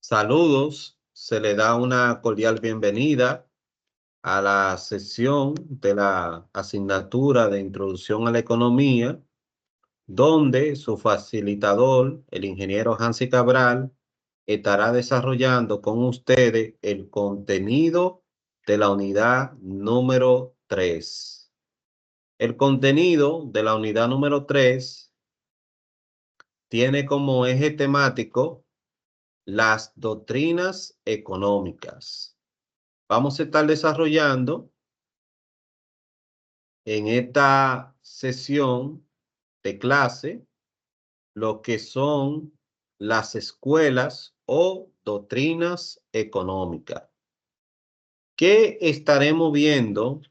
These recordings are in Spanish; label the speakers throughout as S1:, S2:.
S1: Saludos, se le da una cordial bienvenida a la sesión de la asignatura de Introducción a la Economía, donde su facilitador, el ingeniero Hansi Cabral, estará desarrollando con ustedes el contenido de la unidad número 3. El contenido de la unidad número 3 tiene como eje temático las doctrinas económicas. Vamos a estar desarrollando en esta sesión de clase lo que son las escuelas o doctrinas económicas. ¿Qué estaremos viendo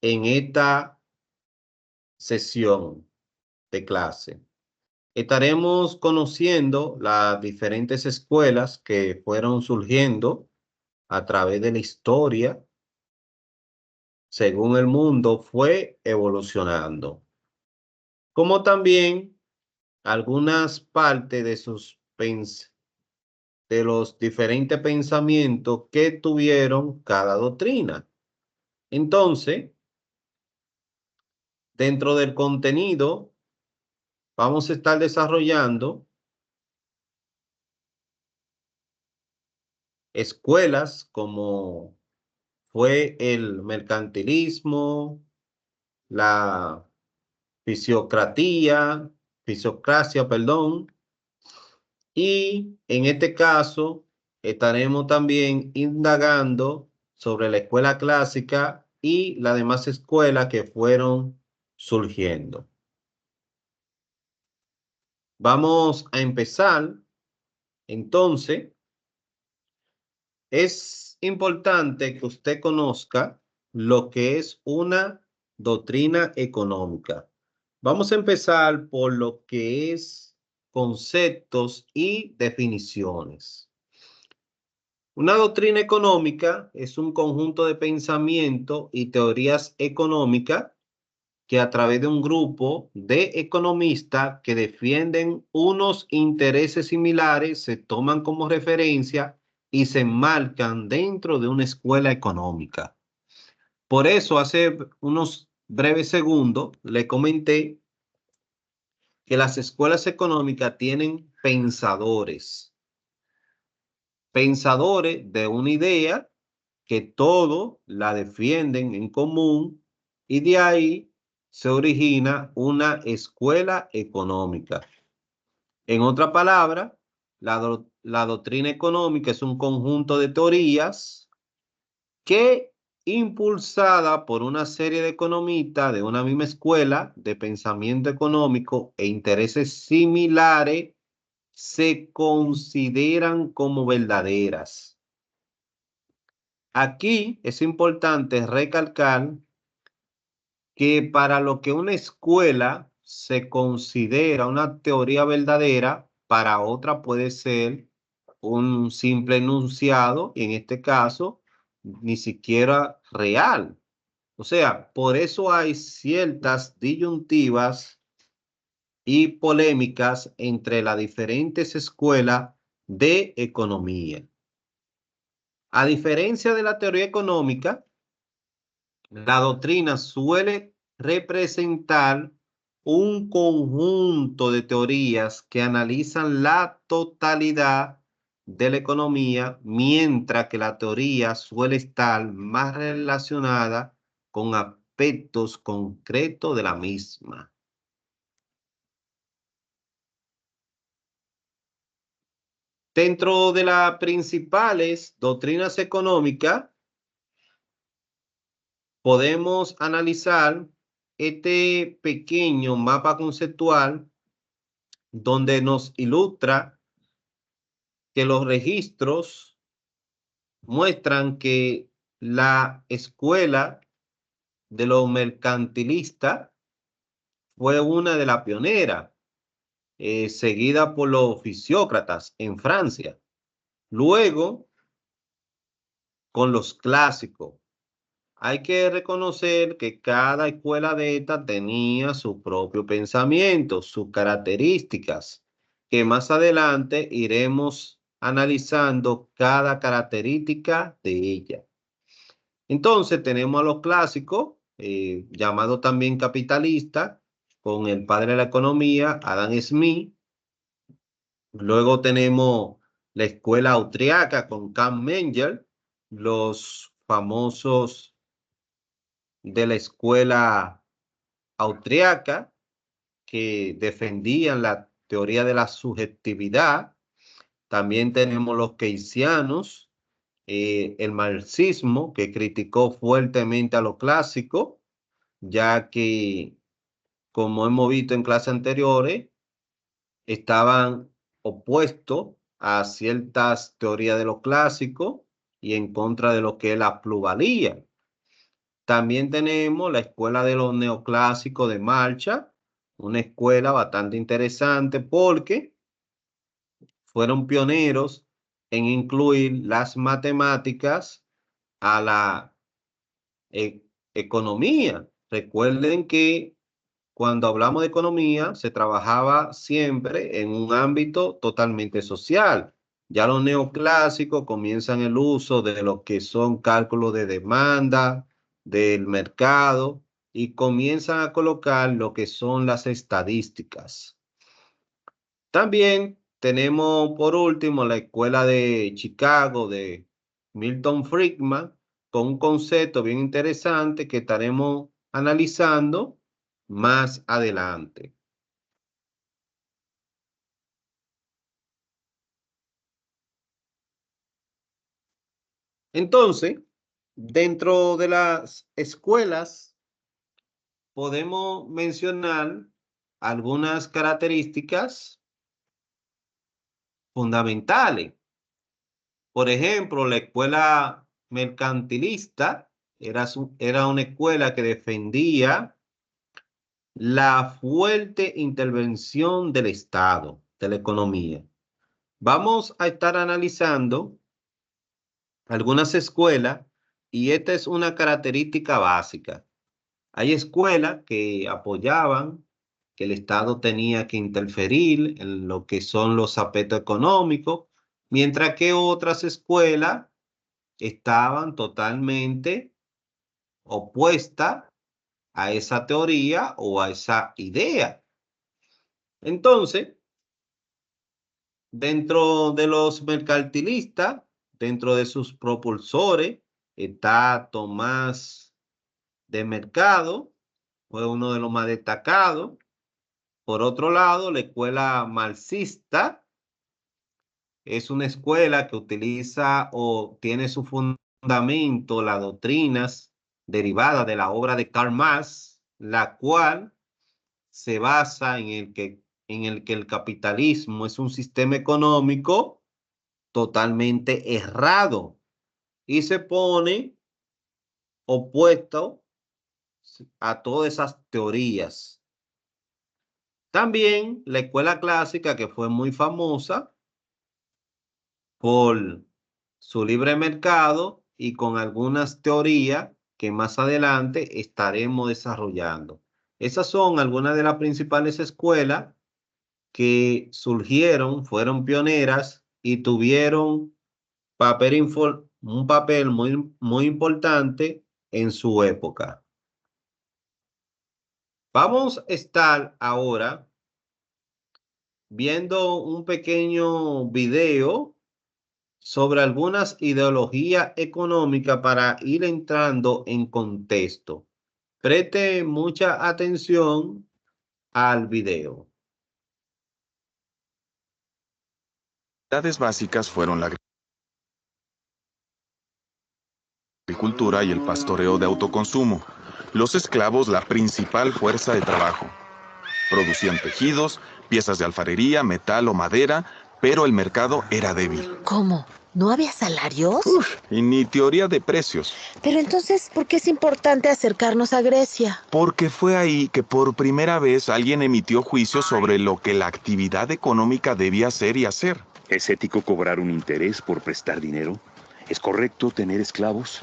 S1: en esta sesión de clase? Estaremos conociendo las diferentes escuelas que fueron surgiendo a través de la historia según el mundo fue evolucionando, como también algunas partes de los diferentes pensamientos que tuvieron cada doctrina. Entonces, dentro del contenido, vamos a estar desarrollando escuelas como fue el mercantilismo, la fisiocracia, perdón, y en este caso estaremos también indagando sobre la escuela clásica y las demás escuelas que fueron surgiendo. Vamos a empezar. Entonces, es importante que usted conozca lo que es una doctrina económica. Vamos a empezar por lo que es conceptos y definiciones. Una doctrina económica es un conjunto de pensamiento y teorías económicas que a través de un grupo de economistas que defienden unos intereses similares se toman como referencia y se enmarcan dentro de una escuela económica. Por eso hace unos breves segundos le comenté que las escuelas económicas tienen pensadores de una idea que todos la defienden en común y de ahí se origina una escuela económica. En otra palabra, la doctrina económica es un conjunto de teorías que, impulsada por una serie de economistas de una misma escuela de pensamiento económico e intereses similares, se consideran como verdaderas. Aquí es importante recalcar que para lo que una escuela se considera una teoría verdadera, para otra puede ser un simple enunciado, y en este caso, ni siquiera real. O sea, por eso hay ciertas disyuntivas y polémicas entre las diferentes escuelas de economía. A diferencia de la teoría económica, la doctrina suele representar un conjunto de teorías que analizan la totalidad de la economía, mientras que la teoría suele estar más relacionada con aspectos concretos de la misma. Dentro de las principales doctrinas económicas, podemos analizar este pequeño mapa conceptual donde nos ilustra que los registros muestran que la escuela de los mercantilistas fue una de las pioneras, seguida por los fisiócratas en Francia. Luego, con los clásicos. Hay que reconocer que cada escuela de estas tenía su propio pensamiento, sus características, que más adelante iremos analizando cada característica de ella. Entonces tenemos a los clásicos, llamados también capitalistas, con el padre de la economía, Adam Smith. Luego tenemos la escuela austriaca con Kant Menger, los famosos de la escuela austriaca que defendían la teoría de la subjetividad. También tenemos los keynesianos, el marxismo, que criticó fuertemente a lo clásico, ya que, como hemos visto en clases anteriores, estaban opuestos a ciertas teorías de lo clásico y en contra de lo que es la plusvalía. También tenemos la escuela de los neoclásicos de marcha, una escuela bastante interesante porque fueron pioneros en incluir las matemáticas a la e- economía. Recuerden que cuando hablamos de economía se trabajaba siempre en un ámbito totalmente social. Ya los neoclásicos comienzan el uso de lo que son cálculos de demanda, del mercado, y comienzan a colocar lo que son las estadísticas. También tenemos por último la escuela de Chicago de Milton Friedman, con un concepto bien interesante que estaremos analizando más adelante. Entonces, dentro de las escuelas podemos mencionar algunas características fundamentales. Por ejemplo, la escuela mercantilista era una escuela que defendía la fuerte intervención del Estado, de la economía. Vamos a estar analizando algunas escuelas y esta es una característica básica. Hay escuelas que apoyaban que el Estado tenía que interferir en lo que son los aspectos económicos, mientras que otras escuelas estaban totalmente opuestas a esa teoría o a esa idea. Entonces, dentro de los mercantilistas, dentro de sus propulsores, está Tomás de Mercado, fue uno de los más destacados. Por otro lado, la escuela marxista es una escuela que utiliza o tiene su fundamento las doctrinas derivadas de la obra de Karl Marx, la cual se basa en el que el capitalismo es un sistema económico totalmente errado y se pone opuesto a todas esas teorías. También la escuela clásica, que fue muy famosa por su libre mercado y con algunas teorías que más adelante estaremos desarrollando. Esas son algunas de las principales escuelas que surgieron, fueron pioneras y tuvieron un papel muy importante en su época. Vamos a estar ahora viendo un pequeño video sobre algunas ideologías económicas para ir entrando en contexto. Preste mucha atención al video.
S2: Las actividades básicas fueron la agricultura y el pastoreo de autoconsumo. Los esclavos, la principal fuerza de trabajo. Producían tejidos, piezas de alfarería, metal o madera, pero el mercado era débil.
S3: ¿Cómo? ¿No había salarios?
S2: Y ni teoría de precios.
S3: Pero entonces, ¿por qué es importante acercarnos a Grecia?
S2: Porque fue ahí que por primera vez alguien emitió juicios sobre lo que la actividad económica debía ser y hacer.
S4: ¿Es ético cobrar un interés por prestar dinero? ¿Es correcto tener esclavos?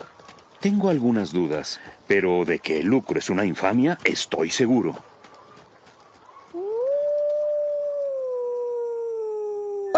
S4: Tengo algunas dudas, pero de que el lucro es una infamia, estoy seguro.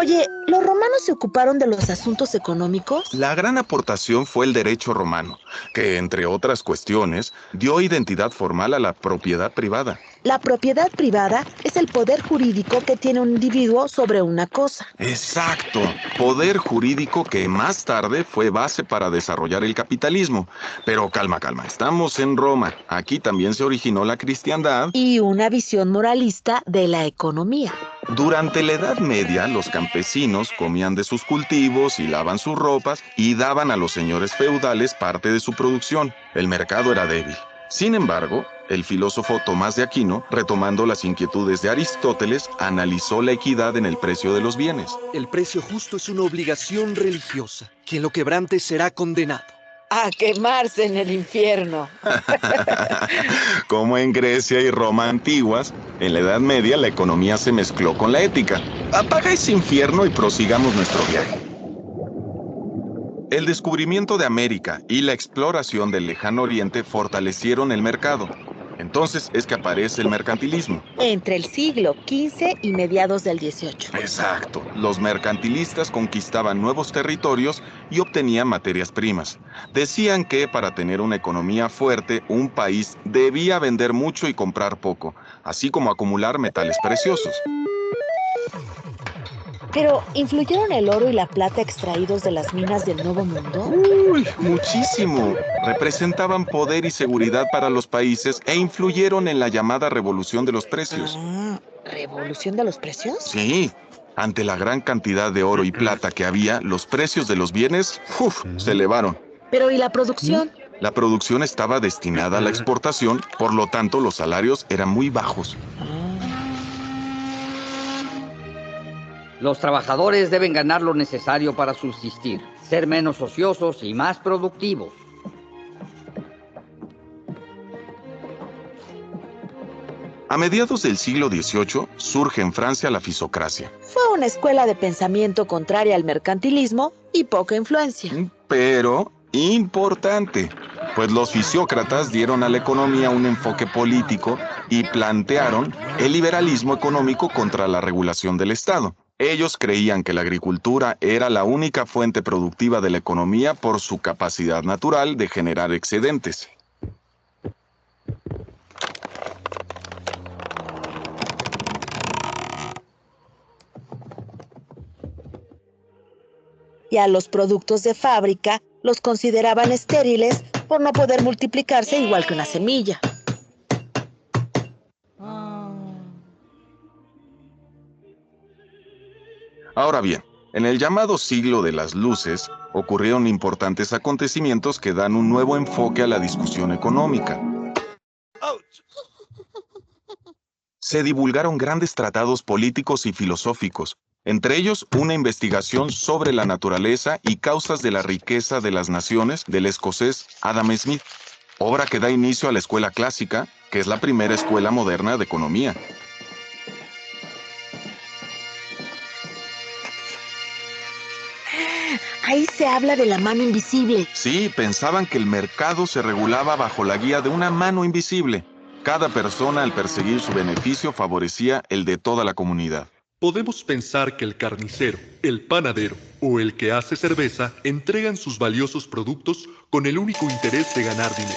S3: Oye, ¿los romanos se ocuparon de los asuntos económicos?
S2: La gran aportación fue el derecho romano, que, entre otras cuestiones, dio identidad formal a la propiedad privada.
S3: La propiedad privada es el poder jurídico que tiene un individuo sobre una cosa.
S2: Exacto, poder jurídico que más tarde fue base para desarrollar el capitalismo. Pero calma, estamos en Roma. Aquí también se originó la cristiandad.
S3: Y una visión moralista de la economía.
S2: Durante la Edad Media, los campesinos comían de sus cultivos, hilaban sus ropas y daban a los señores feudales parte de su producción. El mercado era débil. Sin embargo, el filósofo Tomás de Aquino, retomando las inquietudes de Aristóteles, analizó la equidad en el precio de los bienes.
S5: El precio justo es una obligación religiosa. Quien lo quebrante será condenado.
S3: A quemarse en el infierno.
S2: Como en Grecia y Roma antiguas, en la Edad Media la economía se mezcló con la ética. Apaga ese infierno y prosigamos nuestro viaje. El descubrimiento de América y la exploración del Lejano Oriente fortalecieron el mercado. Entonces es que aparece el mercantilismo.
S3: Entre el siglo XV y mediados del XVIII.
S2: Exacto. Los mercantilistas conquistaban nuevos territorios y obtenían materias primas. Decían que para tener una economía fuerte, un país debía vender mucho y comprar poco, así como acumular metales preciosos.
S3: Pero, ¿influyeron el oro y la plata extraídos de las minas del Nuevo Mundo?
S2: Uy, muchísimo. Representaban poder y seguridad para los países e influyeron en la llamada revolución de los precios.
S3: ¿Revolución de los precios?
S2: Sí. Ante la gran cantidad de oro y plata que había, los precios de los bienes, se elevaron.
S3: Pero, ¿y la producción?
S2: La producción estaba destinada a la exportación, por lo tanto los salarios eran muy bajos.
S6: Los trabajadores deben ganar lo necesario para subsistir, ser menos ociosos y más productivos.
S2: A mediados del siglo XVIII surge en Francia la fisocracia.
S3: Fue una escuela de pensamiento contraria al mercantilismo y poca influencia.
S2: Pero importante, pues los fisiócratas dieron a la economía un enfoque político y plantearon el liberalismo económico contra la regulación del Estado. Ellos creían que la agricultura era la única fuente productiva de la economía por su capacidad natural de generar excedentes.
S3: Y a los productos de fábrica los consideraban estériles por no poder multiplicarse igual que una semilla.
S2: Ahora bien, en el llamado siglo de las luces, ocurrieron importantes acontecimientos que dan un nuevo enfoque a la discusión económica. Se divulgaron grandes tratados políticos y filosóficos, entre ellos una investigación sobre la naturaleza y causas de la riqueza de las naciones del escocés Adam Smith, obra que da inicio a la escuela clásica, que es la primera escuela moderna de economía.
S3: Ahí se habla de la mano invisible.
S2: Sí, pensaban que el mercado se regulaba bajo la guía de una mano invisible. Cada persona, al perseguir su beneficio, favorecía el de toda la comunidad.
S7: Podemos pensar que el carnicero, el panadero o el que hace cerveza entregan sus valiosos productos con el único interés de ganar dinero.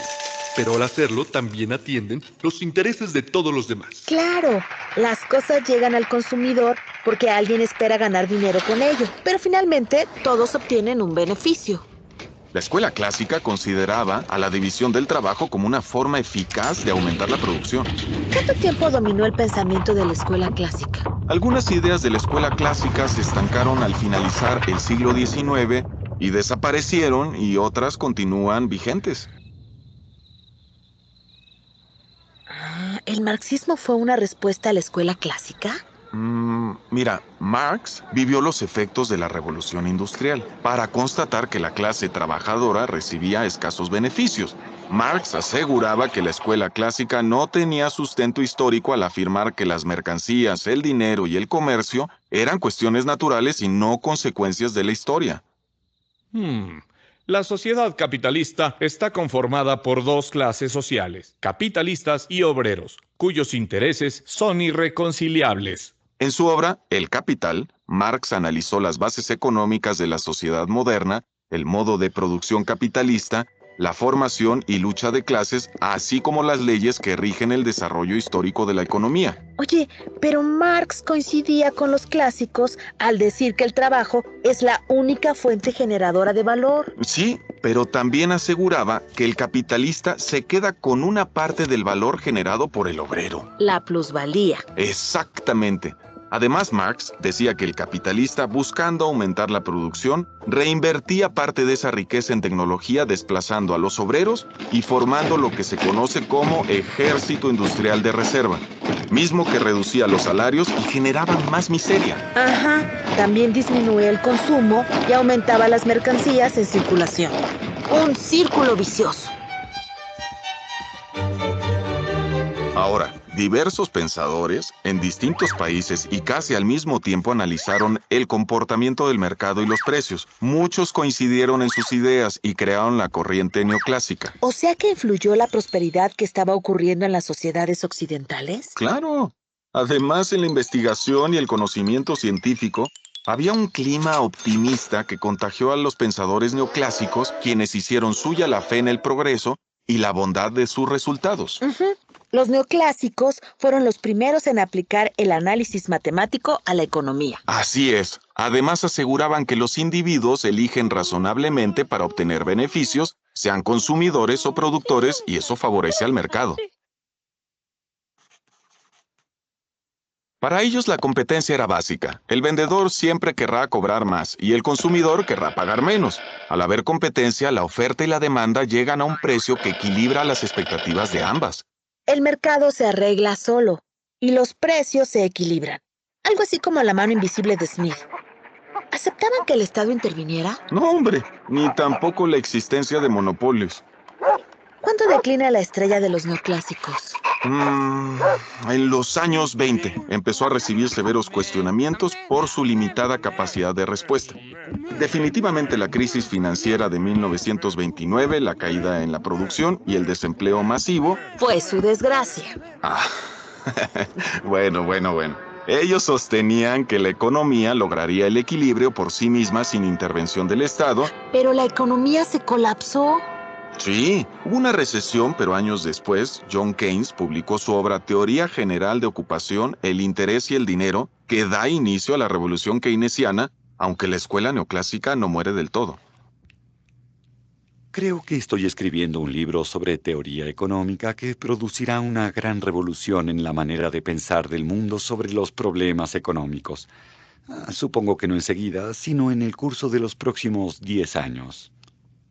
S7: Pero al hacerlo también atienden los intereses de todos los demás.
S3: Claro, las cosas llegan al consumidor porque alguien espera ganar dinero con ello, pero finalmente todos obtienen un beneficio.
S2: La escuela clásica consideraba a la división del trabajo como una forma eficaz de aumentar la producción.
S3: ¿Cuánto tiempo dominó el pensamiento de la escuela clásica?
S2: Algunas ideas de la escuela clásica se estancaron al finalizar el siglo XIX y desaparecieron, y otras continúan vigentes.
S3: ¿El marxismo fue una respuesta a la escuela clásica?
S2: Mira, Marx vivió los efectos de la revolución industrial para constatar que la clase trabajadora recibía escasos beneficios. Marx aseguraba que la escuela clásica no tenía sustento histórico al afirmar que las mercancías, el dinero y el comercio eran cuestiones naturales y no consecuencias de la historia.
S8: La sociedad capitalista está conformada por dos clases sociales, capitalistas y obreros, cuyos intereses son irreconciliables.
S2: En su obra, El Capital, Marx analizó las bases económicas de la sociedad moderna, el modo de producción capitalista, la formación y lucha de clases, así como las leyes que rigen el desarrollo histórico de la economía.
S3: Oye, pero Marx coincidía con los clásicos al decir que el trabajo es la única fuente generadora de valor.
S2: Sí, pero también aseguraba que el capitalista se queda con una parte del valor generado por el obrero.
S3: La plusvalía.
S2: Exactamente. Además, Marx decía que el capitalista, buscando aumentar la producción, reinvertía parte de esa riqueza en tecnología, desplazando a los obreros y formando lo que se conoce como ejército industrial de reserva, mismo que reducía los salarios y generaba más miseria.
S3: Ajá, también disminuía el consumo y aumentaba las mercancías en circulación. Un círculo vicioso.
S2: Ahora, diversos pensadores en distintos países y casi al mismo tiempo analizaron el comportamiento del mercado y los precios. Muchos coincidieron en sus ideas y crearon la corriente neoclásica.
S3: O sea que influyó la prosperidad que estaba ocurriendo en las sociedades occidentales.
S2: Claro. Además, en la investigación y el conocimiento científico, había un clima optimista que contagió a los pensadores neoclásicos, quienes hicieron suya la fe en el progreso y la bondad de sus resultados.
S3: Los neoclásicos fueron los primeros en aplicar el análisis matemático a la economía.
S2: Así es. Además, aseguraban que los individuos eligen razonablemente para obtener beneficios, sean consumidores o productores, y eso favorece al mercado. Para ellos la competencia era básica. El vendedor siempre querrá cobrar más y el consumidor querrá pagar menos. Al haber competencia, la oferta y la demanda llegan a un precio que equilibra las expectativas de ambas.
S3: El mercado se arregla solo y los precios se equilibran. Algo así como la mano invisible de Smith. ¿Aceptaban que el Estado interviniera?
S2: No, hombre, ni tampoco la existencia de monopolios.
S3: ¿Cuándo declina la estrella de los neoclásicos?
S2: En los años 20 empezó a recibir severos cuestionamientos por su limitada capacidad de respuesta. Definitivamente la crisis financiera de 1929, la caída en la producción y el desempleo masivo...
S3: Fue su desgracia.
S2: Bueno. Ellos sostenían que la economía lograría el equilibrio por sí misma sin intervención del Estado.
S3: Pero la economía se colapsó.
S2: Sí, hubo una recesión, pero años después, John Keynes publicó su obra Teoría General de Ocupación, el Interés y el Dinero, que da inicio a la revolución keynesiana, aunque la escuela neoclásica no muere del todo.
S4: Creo que estoy escribiendo un libro sobre teoría económica que producirá una gran revolución en la manera de pensar del mundo sobre los problemas económicos. Supongo que no enseguida, sino en el curso de los próximos 10 años.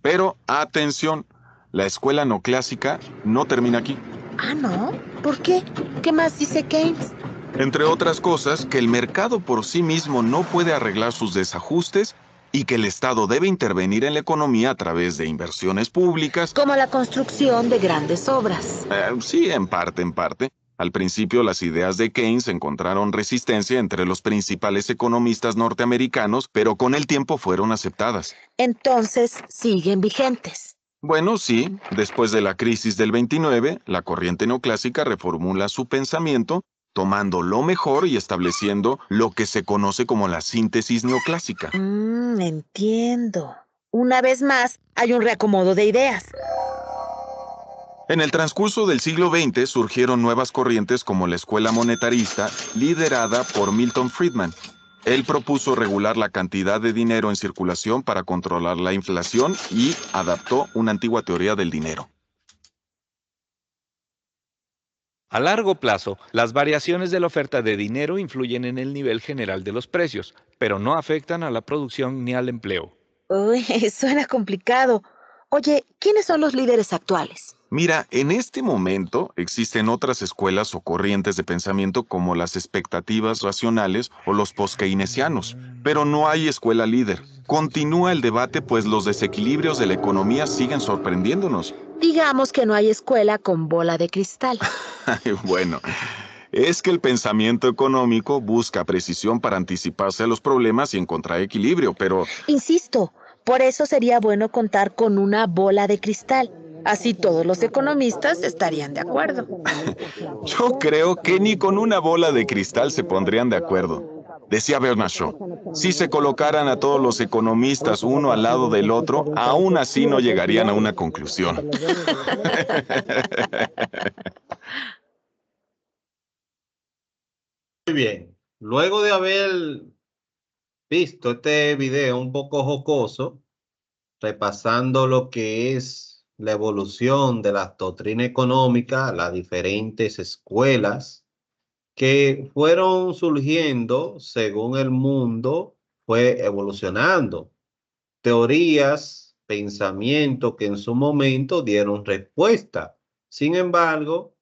S2: Pero, atención, la escuela neoclásica no termina aquí.
S3: Ah, ¿no? ¿Por qué? ¿Qué más dice Keynes?
S2: Entre otras cosas, que el mercado por sí mismo no puede arreglar sus desajustes y que el Estado debe intervenir en la economía a través de inversiones públicas.
S3: Como la construcción de grandes obras.
S2: Sí, en parte. Al principio, las ideas de Keynes encontraron resistencia entre los principales economistas norteamericanos, pero con el tiempo fueron aceptadas.
S3: Entonces, siguen vigentes.
S2: Bueno, sí. Después de la crisis del 29, la corriente neoclásica reformula su pensamiento, tomando lo mejor y estableciendo lo que se conoce como la síntesis neoclásica.
S3: Entiendo. Una vez más, hay un reacomodo de ideas.
S2: En el transcurso del siglo XX surgieron nuevas corrientes como la escuela monetarista, liderada por Milton Friedman. Él propuso regular la cantidad de dinero en circulación para controlar la inflación y adaptó una antigua teoría del dinero.
S8: A largo plazo, las variaciones de la oferta de dinero influyen en el nivel general de los precios, pero no afectan a la producción ni al empleo.
S3: Uy, suena complicado. Oye, ¿quiénes son los líderes actuales?
S2: Mira, en este momento existen otras escuelas o corrientes de pensamiento como las expectativas racionales o los post-keynesianos, pero no hay escuela líder. Continúa el debate, pues los desequilibrios de la economía siguen sorprendiéndonos.
S3: Digamos que no hay escuela con bola de cristal.
S2: Bueno, es que el pensamiento económico busca precisión para anticiparse a los problemas y encontrar equilibrio, pero...
S3: Insisto, por eso sería bueno contar con una bola de cristal. Así todos los economistas estarían de acuerdo.
S2: Yo creo que ni con una bola de cristal se pondrían de acuerdo. Decía Bernard Shaw, si se colocaran a todos los economistas uno al lado del otro, aún así no llegarían a una conclusión.
S1: Muy bien. Luego de haber visto este video un poco jocoso, repasando lo que es la evolución de la doctrina económica, las diferentes escuelas que fueron surgiendo según el mundo fue evolucionando. Teorías, pensamientos que en su momento dieron respuesta. Sin embargo,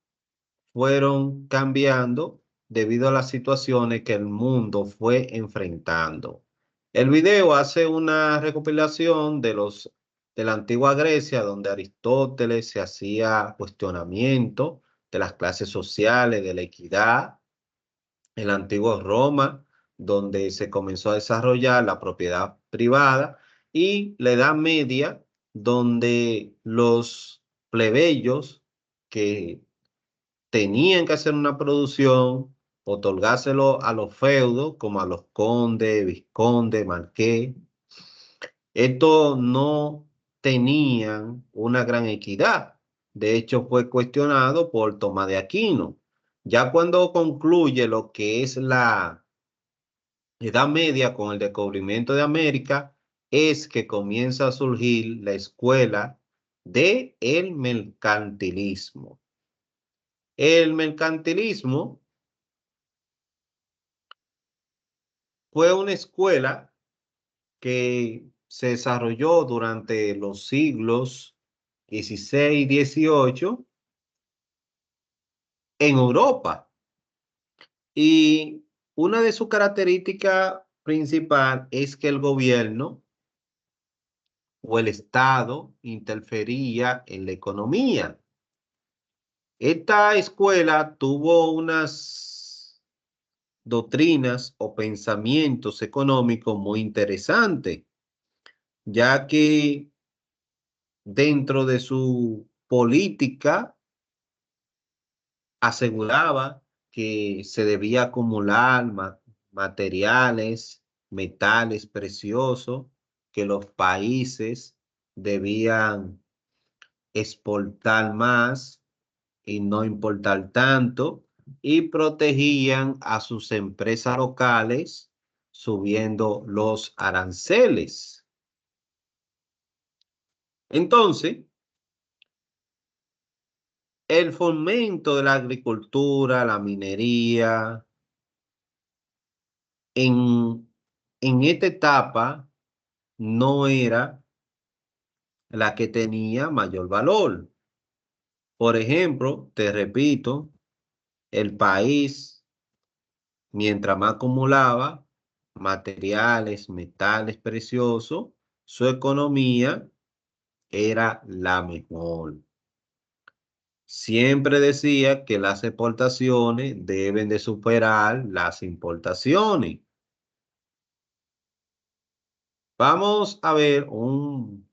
S1: fueron cambiando debido a las situaciones que el mundo fue enfrentando. El video hace una recopilación de la antigua Grecia, donde Aristóteles se hacía cuestionamiento de las clases sociales, de la equidad, en la antigua Roma, donde se comenzó a desarrollar la propiedad privada, y la Edad Media, donde los plebeyos que tenían que hacer una producción, otorgárselo a los feudos, como a los condes, vizcondes, marqués. Estos no tenían una gran equidad. De hecho, fue cuestionado por Tomás de Aquino. Ya cuando concluye lo que es la Edad Media con el descubrimiento de América, es que comienza a surgir la escuela del mercantilismo. El mercantilismo fue una escuela que se desarrolló durante los siglos XVI y XVIII en Europa. Y una de sus características principales es que el gobierno o el Estado interfería en la economía. Esta escuela tuvo unas doctrinas o pensamientos económicos muy interesantes, ya que dentro de su política aseguraba que se debía acumular materiales, metales preciosos, que los países debían exportar más y no importar tanto, y protegían a sus empresas locales subiendo los aranceles. Entonces, el fomento de la agricultura, la minería, en esta etapa no era la que tenía mayor valor. Por ejemplo, te repito, el país, mientras más acumulaba materiales, metales preciosos, su economía era la mejor. Siempre decía que las exportaciones deben de superar las importaciones. Vamos a ver un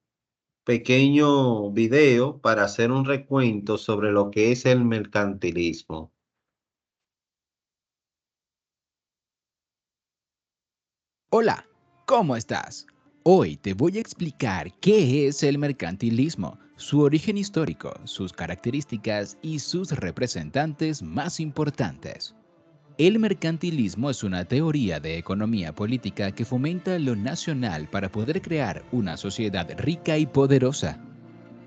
S1: pequeño video para hacer un recuento sobre lo que es el mercantilismo.
S9: Hola, ¿cómo estás? Hoy te voy a explicar qué es el mercantilismo, su origen histórico, sus características y sus representantes más importantes. El mercantilismo es una teoría de economía política que fomenta lo nacional para poder crear una sociedad rica y poderosa.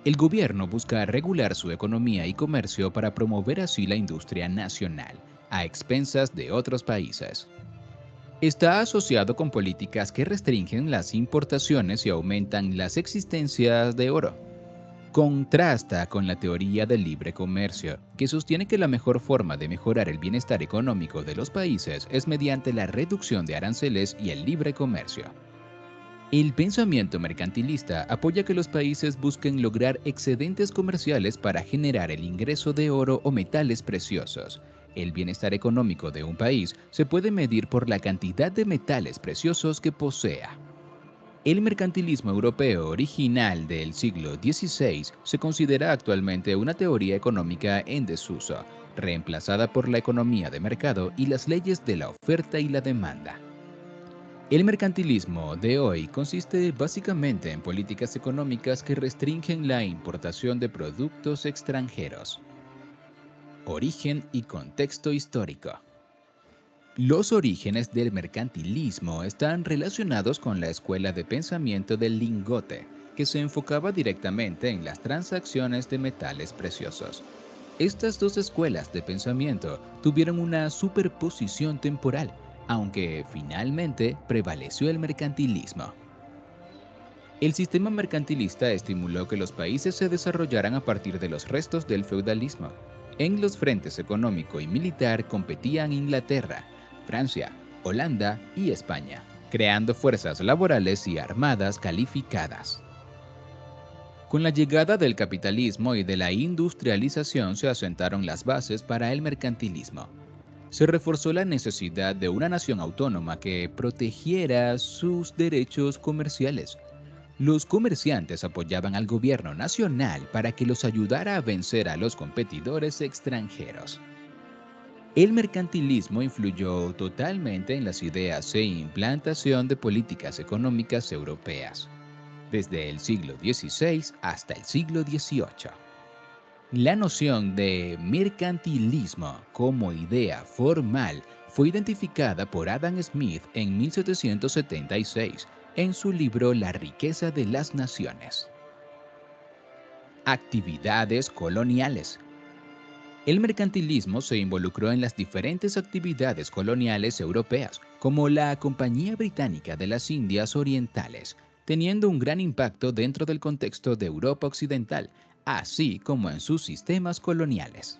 S9: El gobierno busca regular su economía y comercio para promover así la industria nacional, a expensas de otros países. Está asociado con políticas que restringen las importaciones y aumentan las existencias de oro. Contrasta con la teoría del libre comercio, que sostiene que la mejor forma de mejorar el bienestar económico de los países es mediante la reducción de aranceles y el libre comercio. El pensamiento mercantilista apoya que los países busquen lograr excedentes comerciales para generar el ingreso de oro o metales preciosos. El bienestar económico de un país se puede medir por la cantidad de metales preciosos que posea. El mercantilismo europeo original del siglo XVI se considera actualmente una teoría económica en desuso, reemplazada por la economía de mercado y las leyes de la oferta y la demanda. El mercantilismo de hoy consiste básicamente en políticas económicas que restringen la importación de productos extranjeros. Origen y contexto histórico. Los orígenes del mercantilismo están relacionados con la escuela de pensamiento del lingote, que se enfocaba directamente en las transacciones de metales preciosos. Estas dos escuelas de pensamiento tuvieron una superposición temporal, aunque finalmente prevaleció el mercantilismo. El sistema mercantilista estimuló que los países se desarrollaran a partir de los restos del feudalismo. En los frentes económico y militar competían Inglaterra, Francia, Holanda y España, creando fuerzas laborales y armadas calificadas. Con la llegada del capitalismo y de la industrialización se asentaron las bases para el mercantilismo. Se reforzó la necesidad de una nación autónoma que protegiera sus derechos comerciales. Los comerciantes apoyaban al gobierno nacional para que los ayudara a vencer a los competidores extranjeros. El mercantilismo influyó totalmente en las ideas e implantación de políticas económicas europeas, desde el siglo XVI hasta el siglo XVIII. La noción de mercantilismo como idea formal fue identificada por Adam Smith en 1776 en su libro La riqueza de las naciones. Actividades coloniales. El mercantilismo se involucró en las diferentes actividades coloniales europeas, como la Compañía Británica de las Indias Orientales, teniendo un gran impacto dentro del contexto de Europa Occidental, así como en sus sistemas coloniales.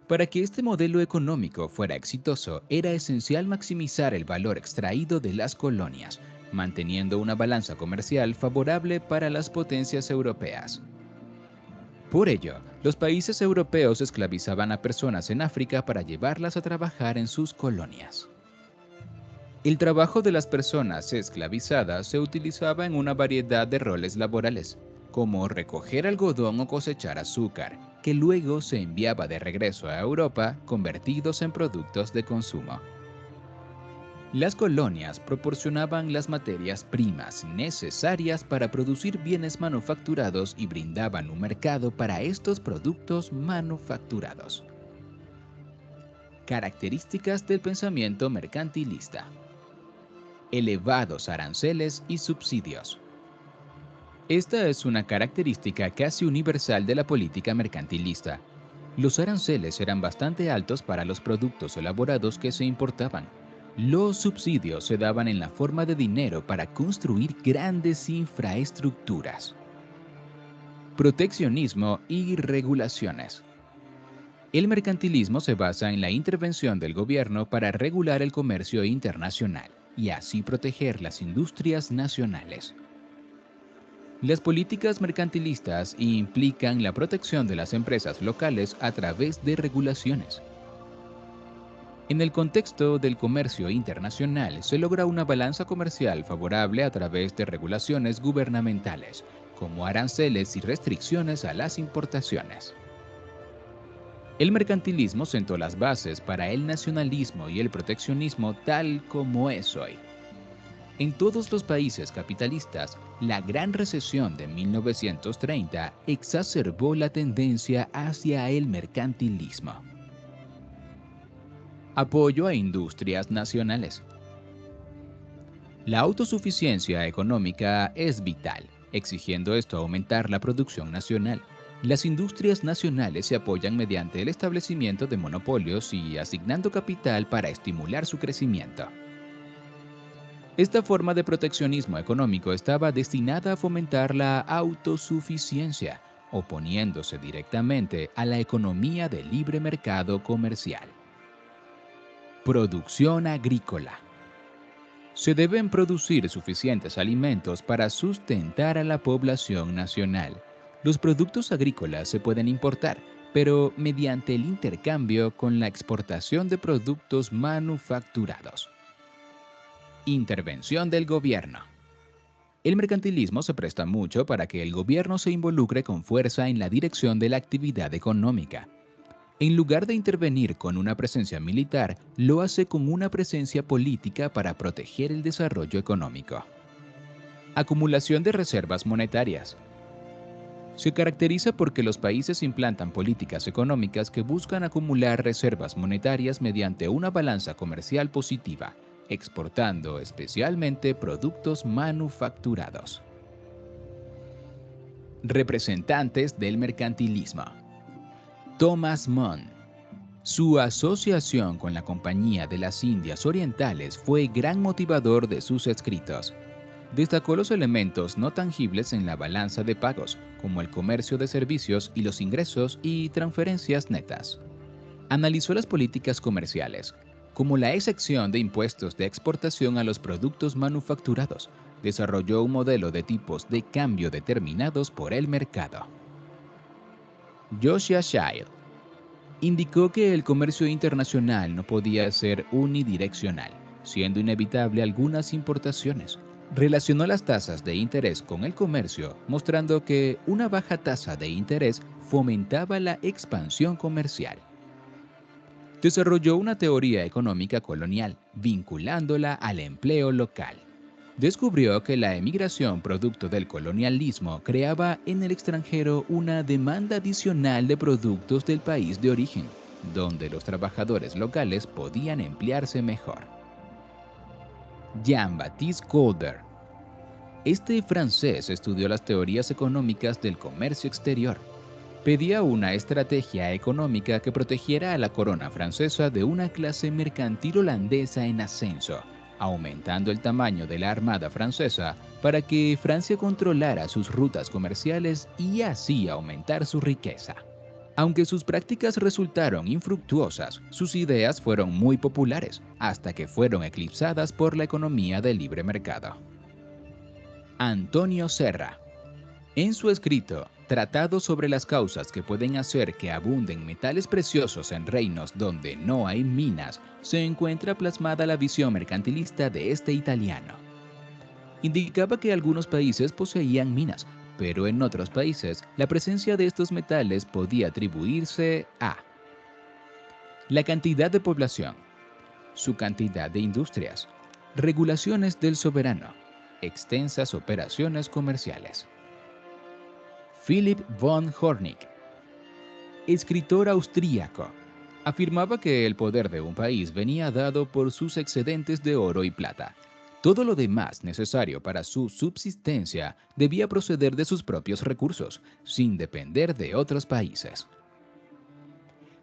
S9: Para que este modelo económico fuera exitoso, era esencial maximizar el valor extraído de las colonias, manteniendo una balanza comercial favorable para las potencias europeas. Por ello, los países europeos esclavizaban a personas en África para llevarlas a trabajar en sus colonias. El trabajo de las personas esclavizadas se utilizaba en una variedad de roles laborales, como recoger algodón o cosechar azúcar, que luego se enviaba de regreso a Europa convertidos en productos de consumo. Las colonias proporcionaban las materias primas necesarias para producir bienes manufacturados y brindaban un mercado para estos productos manufacturados. Características del pensamiento mercantilista. Elevados aranceles y subsidios. Esta es una característica casi universal de la política mercantilista. Los aranceles eran bastante altos para los productos elaborados que se importaban. Los subsidios se daban en la forma de dinero para construir grandes infraestructuras. Proteccionismo y regulaciones. El mercantilismo se basa en la intervención del gobierno para regular el comercio internacional y así proteger las industrias nacionales. Las políticas mercantilistas implican la protección de las empresas locales a través de regulaciones. En el contexto del comercio internacional, se logra una balanza comercial favorable a través de regulaciones gubernamentales, como aranceles y restricciones a las importaciones. El mercantilismo sentó las bases para el nacionalismo y el proteccionismo tal como es hoy. En todos los países capitalistas, la Gran Recesión de 1930 exacerbó la tendencia hacia el mercantilismo. Apoyo a industrias nacionales. La autosuficiencia económica es vital, exigiendo esto aumentar la producción nacional. Las industrias nacionales se apoyan mediante el establecimiento de monopolios y asignando capital para estimular su crecimiento. Esta forma de proteccionismo económico estaba destinada a fomentar la autosuficiencia, oponiéndose directamente a la economía de libre mercado comercial. Producción agrícola. Se deben producir suficientes alimentos para sustentar a la población nacional. Los productos agrícolas se pueden importar, pero mediante el intercambio con la exportación de productos manufacturados. Intervención del gobierno. El mercantilismo se presta mucho para que el gobierno se involucre con fuerza en la dirección de la actividad económica. En lugar de intervenir con una presencia militar, lo hace con una presencia política para proteger el desarrollo económico. Acumulación de reservas monetarias. Se caracteriza porque los países implantan políticas económicas que buscan acumular reservas monetarias mediante una balanza comercial positiva, exportando especialmente productos manufacturados. Representantes del mercantilismo. Thomas Mann. Su asociación con la Compañía de las Indias Orientales fue gran motivador de sus escritos. Destacó los elementos no tangibles en la balanza de pagos, como el comercio de servicios y los ingresos y transferencias netas. Analizó las políticas comerciales, como la exención de impuestos de exportación a los productos manufacturados. Desarrolló un modelo de tipos de cambio determinados por el mercado. Josiah Child indicó que el comercio internacional no podía ser unidireccional, siendo inevitable algunas importaciones. Relacionó las tasas de interés con el comercio, mostrando que una baja tasa de interés fomentaba la expansión comercial. Desarrolló una teoría económica colonial, vinculándola al empleo local. Descubrió que la emigración producto del colonialismo creaba en el extranjero una demanda adicional de productos del país de origen, donde los trabajadores locales podían emplearse mejor. Jean-Baptiste Colbert. Este francés estudió las teorías económicas del comercio exterior. Pedía una estrategia económica que protegiera a la corona francesa de una clase mercantil holandesa en ascenso, aumentando el tamaño de la armada francesa para que Francia controlara sus rutas comerciales y así aumentar su riqueza. Aunque sus prácticas resultaron infructuosas, sus ideas fueron muy populares, hasta que fueron eclipsadas por la economía del libre mercado. Antonio Serra. En su escrito, Tratado sobre las causas que pueden hacer que abunden metales preciosos en reinos donde no hay minas, se encuentra plasmada la visión mercantilista de este italiano. Indicaba que algunos países poseían minas, pero en otros países la presencia de estos metales podía atribuirse a la cantidad de población, su cantidad de industrias, regulaciones del soberano, extensas operaciones comerciales. Philipp von Hornig, escritor austríaco, afirmaba que el poder de un país venía dado por sus excedentes de oro y plata. Todo lo demás necesario para su subsistencia debía proceder de sus propios recursos, sin depender de otros países.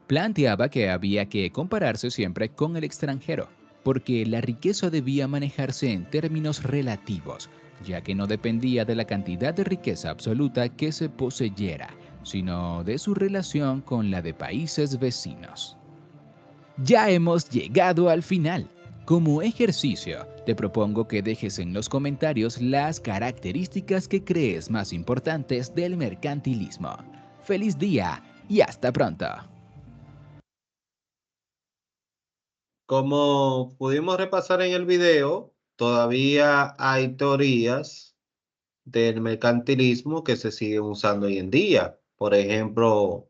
S9: Planteaba que había que compararse siempre con el extranjero, porque la riqueza debía manejarse en términos relativos, ya que no dependía de la cantidad de riqueza absoluta que se poseyera, sino de su relación con la de países vecinos. Ya hemos llegado al final. Como ejercicio, te propongo que dejes en los comentarios las características que crees más importantes del mercantilismo. ¡Feliz día y hasta pronto!
S1: Como pudimos repasar en el video, todavía hay teorías del mercantilismo que se siguen usando hoy en día. Por ejemplo,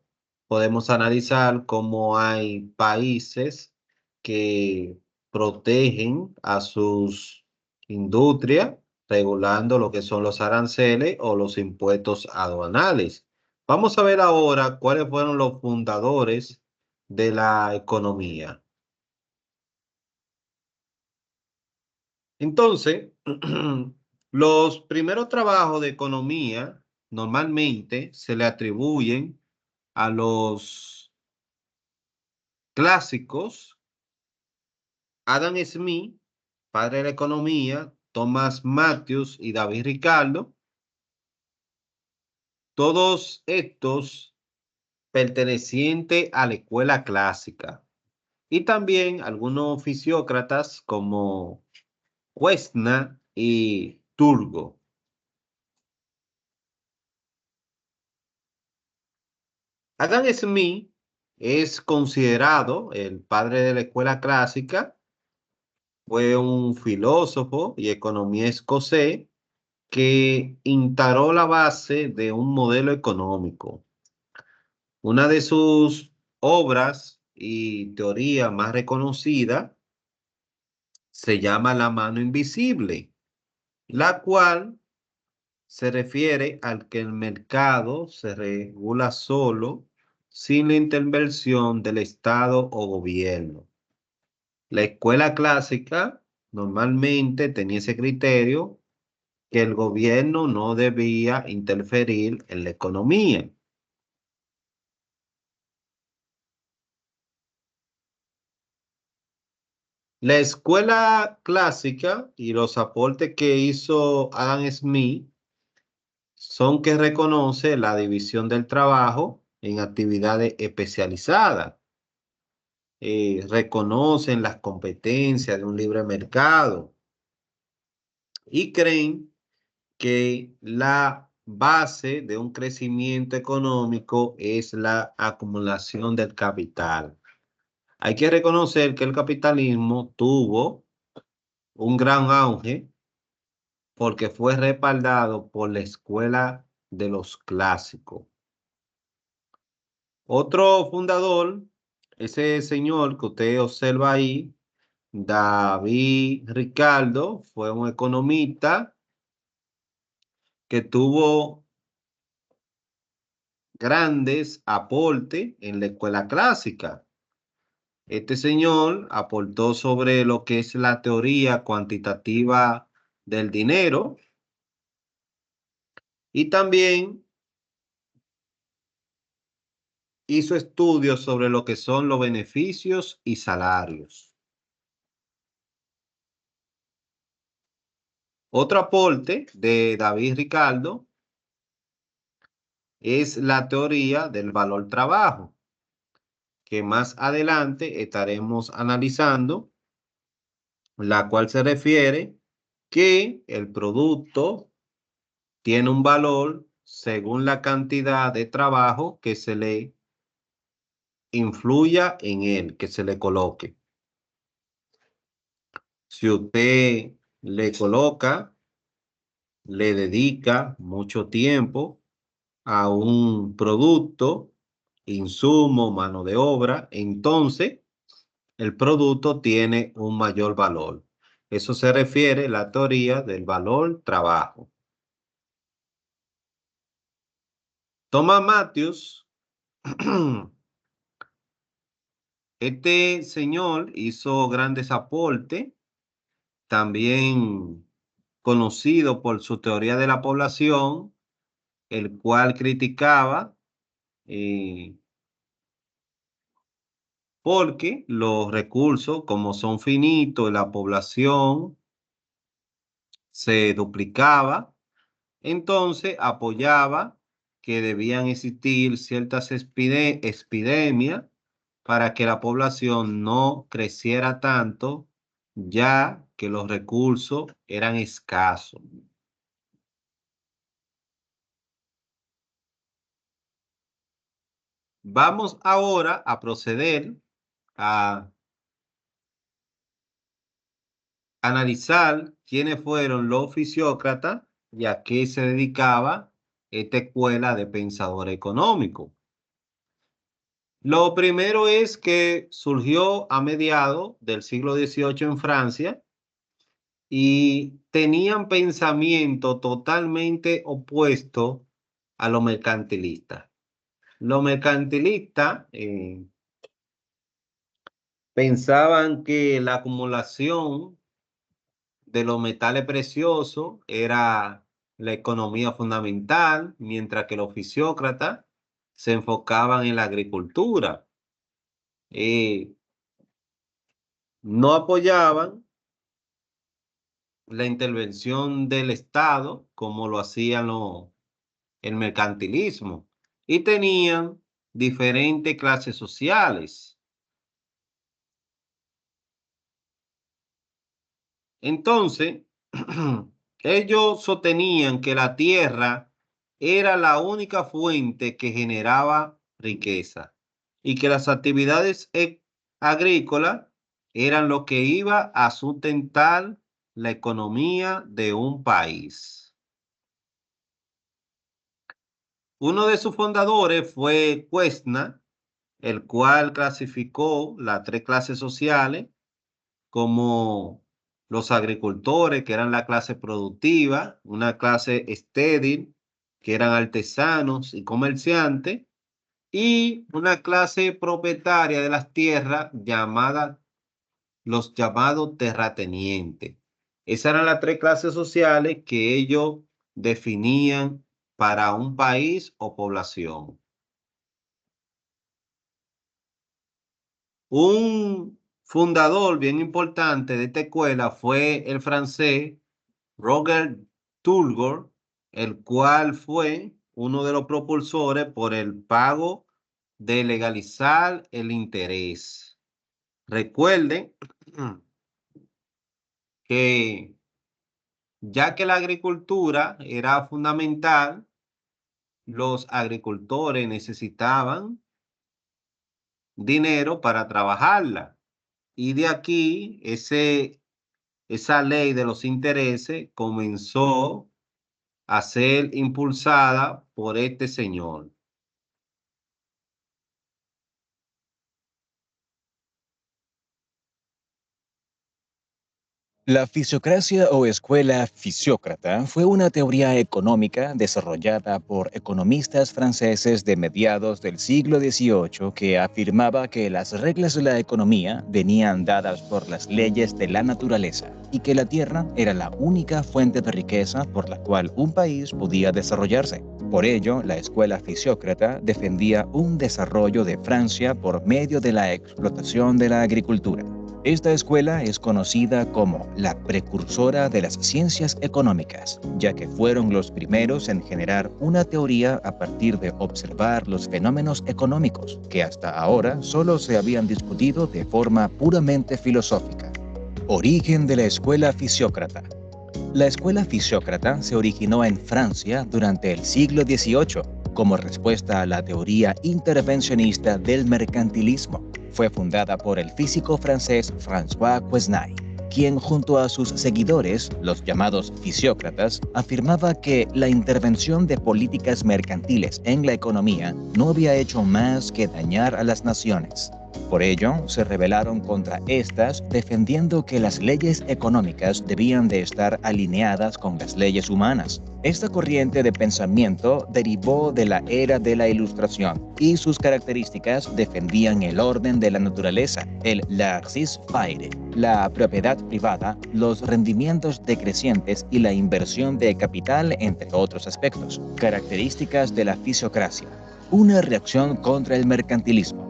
S1: podemos analizar cómo hay países que protegen a sus industrias, regulando lo que son los aranceles o los impuestos aduanales. Vamos a ver ahora cuáles fueron los fundadores de la economía. Entonces, los primeros trabajos de economía normalmente se le atribuyen a los clásicos Adam Smith, padre de la economía, Thomas Malthus y David Ricardo. Todos estos pertenecientes a la escuela clásica. Y también algunos fisiócratas como Westna y Turgot. Adam Smith es considerado el padre de la escuela clásica. Fue un filósofo y economía escocés que instauró la base de un modelo económico. Una de sus obras y teoría más reconocida se llama la mano invisible, la cual se refiere al que el mercado se regula solo sin la intervención del Estado o gobierno. La escuela clásica normalmente tenía ese criterio que el gobierno no debía interferir en la economía. La escuela clásica y los aportes que hizo Adam Smith son que reconoce la división del trabajo en actividades especializadas, reconocen las competencias de un libre mercado y creen que la base de un crecimiento económico es la acumulación del capital. Hay que reconocer que el capitalismo tuvo un gran auge porque fue respaldado por la escuela de los clásicos. Otro fundador, ese señor que usted observa ahí, David Ricardo, fue un economista que tuvo grandes aportes en la escuela clásica. Este señor aportó sobre lo que es la teoría cuantitativa del dinero y también hizo estudios sobre lo que son los beneficios y salarios. Otro aporte de David Ricardo es la teoría del valor trabajo, que más adelante estaremos analizando, la cual se refiere que el producto tiene un valor según la cantidad de trabajo que se le influya en él, que se le coloque. Si usted le coloca, le dedica mucho tiempo a un producto, insumo, mano de obra, entonces el producto tiene un mayor valor. Eso se refiere a la teoría del valor trabajo. Thomas Matthews, este señor hizo grandes aportes, también conocido por su teoría de la población, el cual criticaba porque los recursos, como son finitos, la población se duplicaba, entonces apoyaba que debían existir ciertas epidemias para que la población no creciera tanto, ya que los recursos eran escasos. Vamos ahora a proceder a analizar quiénes fueron los fisiócratas y a qué se dedicaba esta escuela de pensador económico. Lo primero es que surgió a mediados del siglo XVIII en Francia y tenían pensamiento totalmente opuesto a lo mercantilista. Los mercantilistas pensaban que la acumulación de los metales preciosos era la economía fundamental, mientras que los fisiócratas se enfocaban en la agricultura. No apoyaban la intervención del Estado como lo hacían el mercantilismo y tenían diferentes clases sociales. Entonces, ellos sostenían que la tierra era la única fuente que generaba riqueza y que las actividades agrícolas eran lo que iba a sustentar la economía de un país. Uno de sus fundadores fue Cuesna, el cual clasificó las tres clases sociales como los agricultores, que eran la clase productiva, una clase estéril, que eran artesanos y comerciantes, y una clase propietaria de las tierras llamada los llamados terratenientes. Esas eran las tres clases sociales que ellos definían para un país o población. Un fundador bien importante de esta escuela fue el francés Roger Turgot, el cual fue uno de los propulsores por el pago de legalizar el interés. Recuerden que ya que la agricultura era fundamental, los agricultores necesitaban dinero para trabajarla. Y de aquí, esa ley de los intereses comenzó a ser impulsada por este señor.
S10: La fisiocracia o escuela fisiócrata fue una teoría económica desarrollada por economistas franceses de mediados del siglo XVIII que afirmaba que las reglas de la economía venían dadas por las leyes de la naturaleza y que la tierra era la única fuente de riqueza por la cual un país podía desarrollarse. Por ello, la escuela fisiócrata defendía un desarrollo de Francia por medio de la explotación de la agricultura. Esta escuela es conocida como la precursora de las ciencias económicas, ya que fueron los primeros en generar una teoría a partir de observar los fenómenos económicos, que hasta ahora solo se habían discutido de forma puramente filosófica. Origen de la escuela fisiócrata. La escuela fisiócrata se originó en Francia durante el siglo XVIII como respuesta a la teoría intervencionista del mercantilismo. Fue fundada por el físico francés François Quesnay, quien junto a sus seguidores, los llamados fisiócratas, afirmaba que la intervención de políticas mercantiles en la economía no había hecho más que dañar a las naciones. Por ello, se rebelaron contra estas, defendiendo que las leyes económicas debían de estar alineadas con las leyes humanas. Esta corriente de pensamiento derivó de la era de la Ilustración y sus características defendían el orden de la naturaleza, el laissez-faire, la propiedad privada, los rendimientos decrecientes y la inversión de capital, entre otros aspectos. Características de la fisiocracia. Una reacción contra el mercantilismo.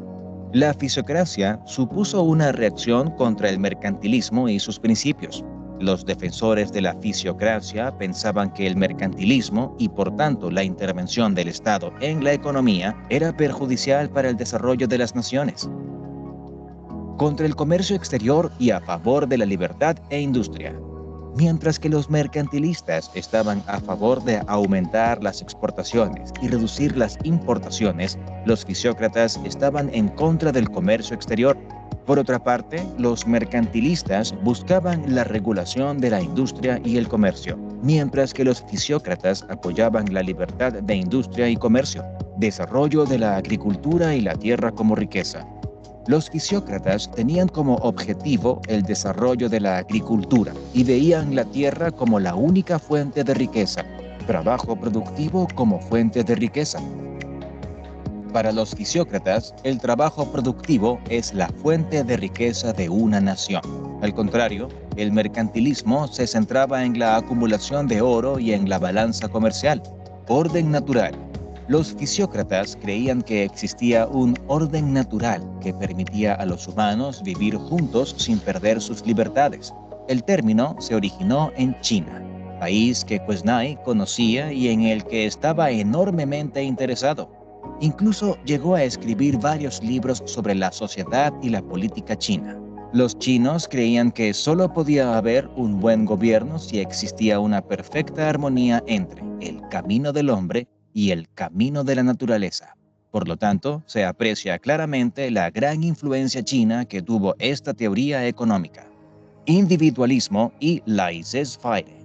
S10: La fisiocracia supuso una reacción contra el mercantilismo y sus principios. Los defensores de la fisiocracia pensaban que el mercantilismo y por tanto la intervención del Estado en la economía era perjudicial para el desarrollo de las naciones. Contra el comercio exterior y a favor de la libertad e industria. Mientras que los mercantilistas estaban a favor de aumentar las exportaciones y reducir las importaciones, los fisiócratas estaban en contra del comercio exterior. Por otra parte, los mercantilistas buscaban la regulación de la industria y el comercio, mientras que los fisiócratas apoyaban la libertad de industria y comercio, desarrollo de la agricultura y la tierra como riqueza. Los fisiócratas tenían como objetivo el desarrollo de la agricultura y veían la tierra como la única fuente de riqueza, trabajo productivo como fuente de riqueza. Para los fisiócratas, el trabajo productivo es la fuente de riqueza de una nación. Al contrario, el mercantilismo se centraba en la acumulación de oro y en la balanza comercial. Orden natural. Los fisiócratas creían que existía un orden natural que permitía a los humanos vivir juntos sin perder sus libertades. El término se originó en China, país que Quesnay conocía y en el que estaba enormemente interesado. Incluso llegó a escribir varios libros sobre la sociedad y la política china. Los chinos creían que solo podía haber un buen gobierno si existía una perfecta armonía entre el camino del hombre y el camino de la naturaleza. Por lo tanto, se aprecia claramente la gran influencia china que tuvo esta teoría económica. Individualismo y laissez-faire.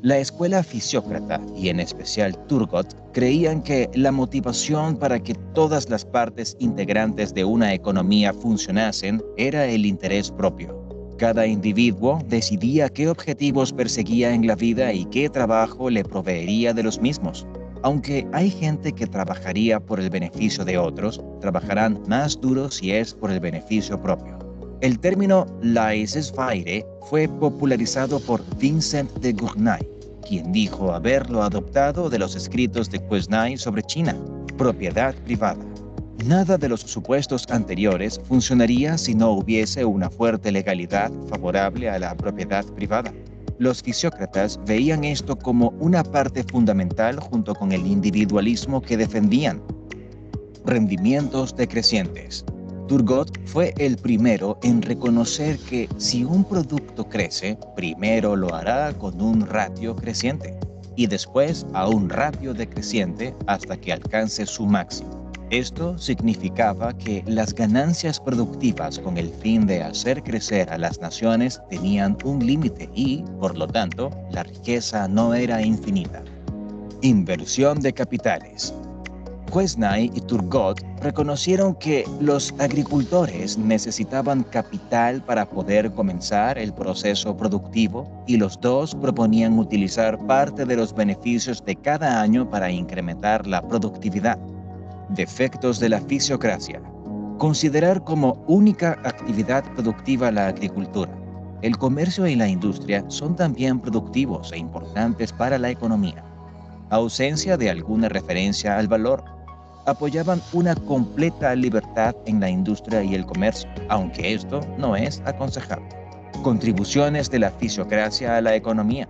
S10: La escuela fisiócrata, y en especial Turgot, creían que la motivación para que todas las partes integrantes de una economía funcionasen era el interés propio. Cada individuo decidía qué objetivos perseguía en la vida y qué trabajo le proveería de los mismos. Aunque hay gente que trabajaría por el beneficio de otros, trabajarán más duro si es por el beneficio propio. El término laissez-faire fue popularizado por Vincent de Gournay, quien dijo haberlo adoptado de los escritos de Quesnay sobre China, propiedad privada. Nada de los supuestos anteriores funcionaría si no hubiese una fuerte legalidad favorable a la propiedad privada. Los fisiócratas veían esto como una parte fundamental junto con el individualismo que defendían. Rendimientos decrecientes. Turgot fue el primero en reconocer que si un producto crece, primero lo hará con un ratio creciente y después a un ratio decreciente hasta que alcance su máximo. Esto significaba que las ganancias productivas con el fin de hacer crecer a las naciones tenían un límite y, por lo tanto, la riqueza no era infinita. Inversión de capitales. Quesnay y Turgot reconocieron que los agricultores necesitaban capital para poder comenzar el proceso productivo y los dos proponían utilizar parte de los beneficios de cada año para incrementar la productividad. Defectos de la fisiocracia. Considerar como única actividad productiva la agricultura. El comercio y la industria son también productivos e importantes para la economía. Ausencia de alguna referencia al valor. Apoyaban una completa libertad en la industria y el comercio, aunque esto no es aconsejable. Contribuciones de la fisiocracia a la economía.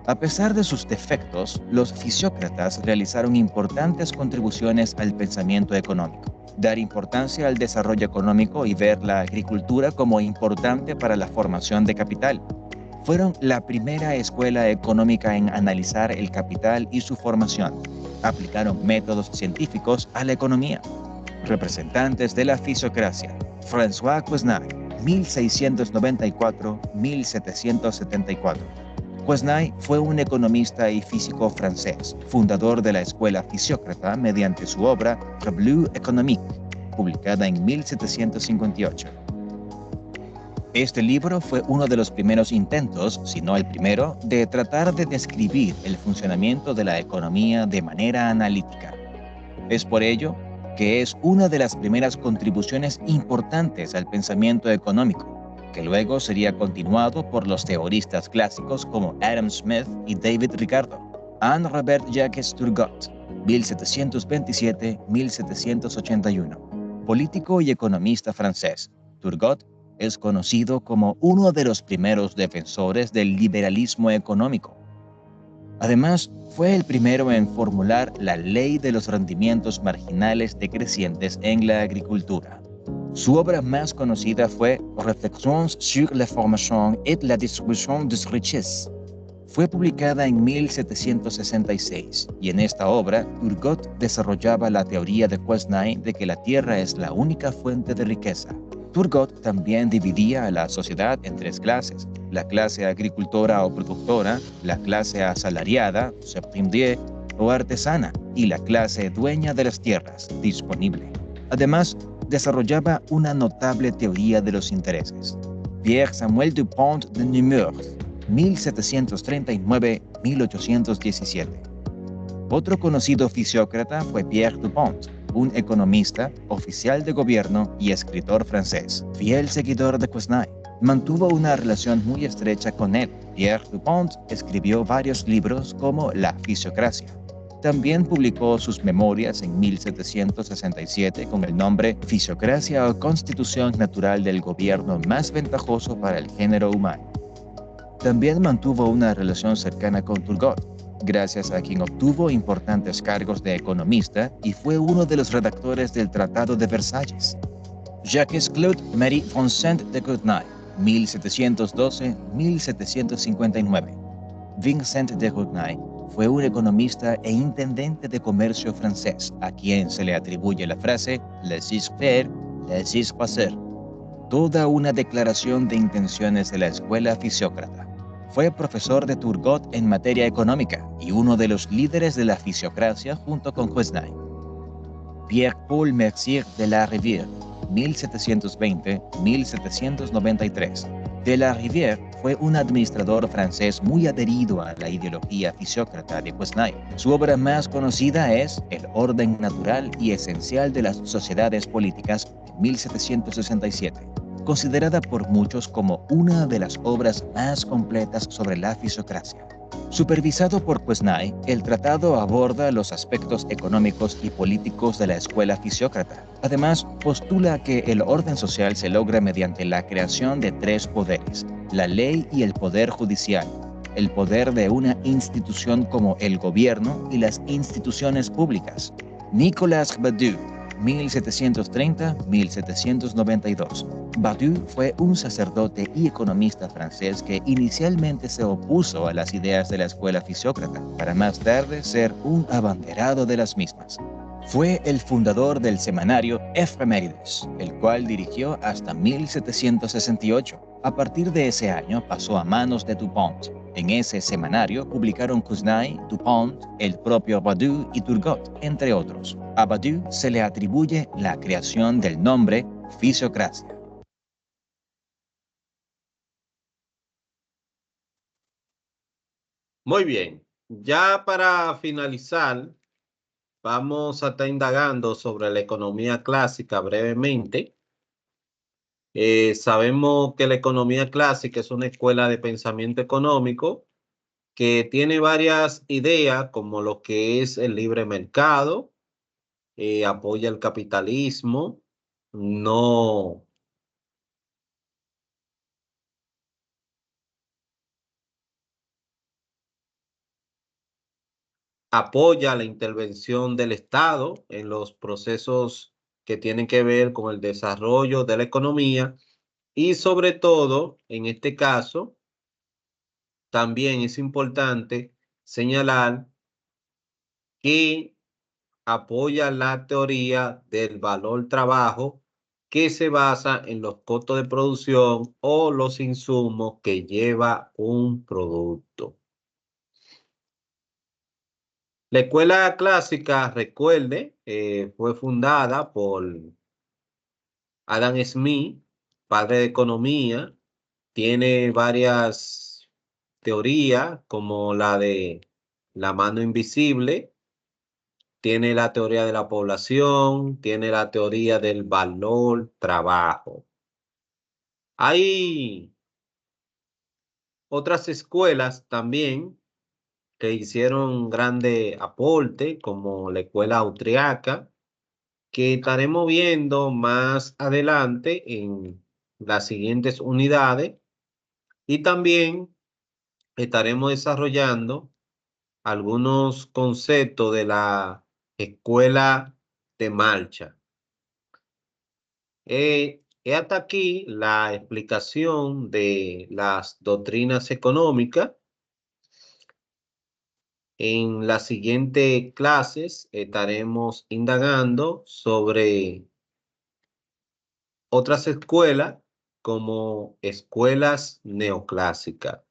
S10: A pesar de sus defectos, los fisiócratas realizaron importantes contribuciones al pensamiento económico. Dar importancia al desarrollo económico y ver la agricultura como importante para la formación de capital. Fueron la primera escuela económica en analizar el capital y su formación. Aplicaron métodos científicos a la economía. Representantes de la fisiocracia. François Quesnay, 1694-1774. Quesnay fue un economista y físico francés, fundador de la escuela fisiócrata mediante su obra Revue économique, publicada en 1758. Este libro fue uno de los primeros intentos, si no el primero, de tratar de describir el funcionamiento de la economía de manera analítica. Es por ello que es una de las primeras contribuciones importantes al pensamiento económico, que luego sería continuado por los teoristas clásicos como Adam Smith y David Ricardo. Anne-Robert Jacques Turgot, 1727-1781. Político y economista francés, Turgot es conocido como uno de los primeros defensores del liberalismo económico. Además, fue el primero en formular la ley de los rendimientos marginales decrecientes en la agricultura. Su obra más conocida fue Réflexions sur la formation et la distribution des richesses. Fue publicada en 1766 y en esta obra Turgot desarrollaba la teoría de Quesnay de que la tierra es la única fuente de riqueza. Turgot también dividía a la sociedad en tres clases: la clase agricultora o productora, la clase asalariada, subprimier, o artesana, y la clase dueña de las tierras, disponible. Además, desarrollaba una notable teoría de los intereses. Pierre Samuel Dupont de Nemours, 1739-1817. Otro conocido fisiócrata fue Pierre Dupont, un economista, oficial de gobierno y escritor francés, fiel seguidor de Quesnay. Mantuvo una relación muy estrecha con él. Pierre Dupont escribió varios libros como La fisiocracia. También publicó sus memorias en 1767 con el nombre Fisiocracia o Constitución Natural del Gobierno más ventajoso para el género humano. También mantuvo una relación cercana con Turgot, gracias a quien obtuvo importantes cargos de economista y fue uno de los redactores del Tratado de Versalles. Jacques-Claude Marie Vincent de Gournay, 1712-1759. Vincent de Gournay fue un economista e intendente de comercio francés, a quien se le atribuye la frase laissez-faire, laissez-passer, toda una declaración de intenciones de la escuela fisiócrata. Fue profesor de Turgot en materia económica y uno de los líderes de la fisiocracia junto con Quesnay. Pierre-Paul Mercier de la Rivière, 1720-1793. De la Rivière fue un administrador francés muy adherido a la ideología fisiócrata de Quesnay. Su obra más conocida es El orden natural y esencial de las sociedades políticas, 1767, considerada por muchos como una de las obras más completas sobre la fisiocracia. Supervisado por Quesnay, el tratado aborda los aspectos económicos y políticos de la escuela fisiócrata. Además, postula que el orden social se logra mediante la creación de tres poderes: la ley y el poder judicial, el poder de una institución como el gobierno y las instituciones públicas. Nicolas Badiou, 1730-1792. Badiou fue un sacerdote y economista francés que inicialmente se opuso a las ideas de la escuela fisiócrata, para más tarde ser un abanderado de las mismas. Fue el fundador del semanario Ephémérides, el cual dirigió hasta 1768. A partir de ese año pasó a manos de Dupont. En ese semanario publicaron Quesnay, Dupont, el propio Badiou y Turgot, entre otros. A Badiou se le atribuye la creación del nombre fisiocracia.
S1: Muy bien, ya para finalizar, vamos a estar indagando sobre la economía clásica brevemente. Sabemos que la economía clásica es una escuela de pensamiento económico que tiene varias ideas como lo que es el libre mercado, apoya el capitalismo, no apoya la intervención del Estado en los procesos que tienen que ver con el desarrollo de la economía y sobre todo, en este caso, también es importante señalar que apoya la teoría del valor trabajo que se basa en los costos de producción o los insumos que lleva un producto. La escuela clásica, recuerde, fue fundada por Adam Smith, padre de economía. Tiene varias teorías como la de la mano invisible, tiene la teoría de la población, tiene la teoría del valor trabajo. Hay otras escuelas también que hicieron grande aporte, como la escuela austriaca, que estaremos viendo más adelante en las siguientes unidades, y también estaremos desarrollando algunos conceptos de la escuela de marcha. Hasta aquí la explicación de las doctrinas económicas. En las siguientes clases estaremos indagando sobre otras escuelas como escuelas neoclásicas.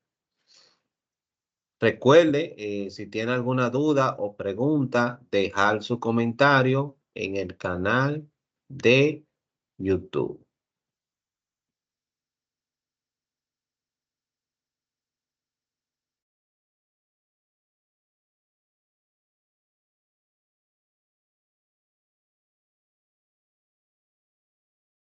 S1: Recuerde, si tiene alguna duda o pregunta, dejar su comentario en el canal de YouTube.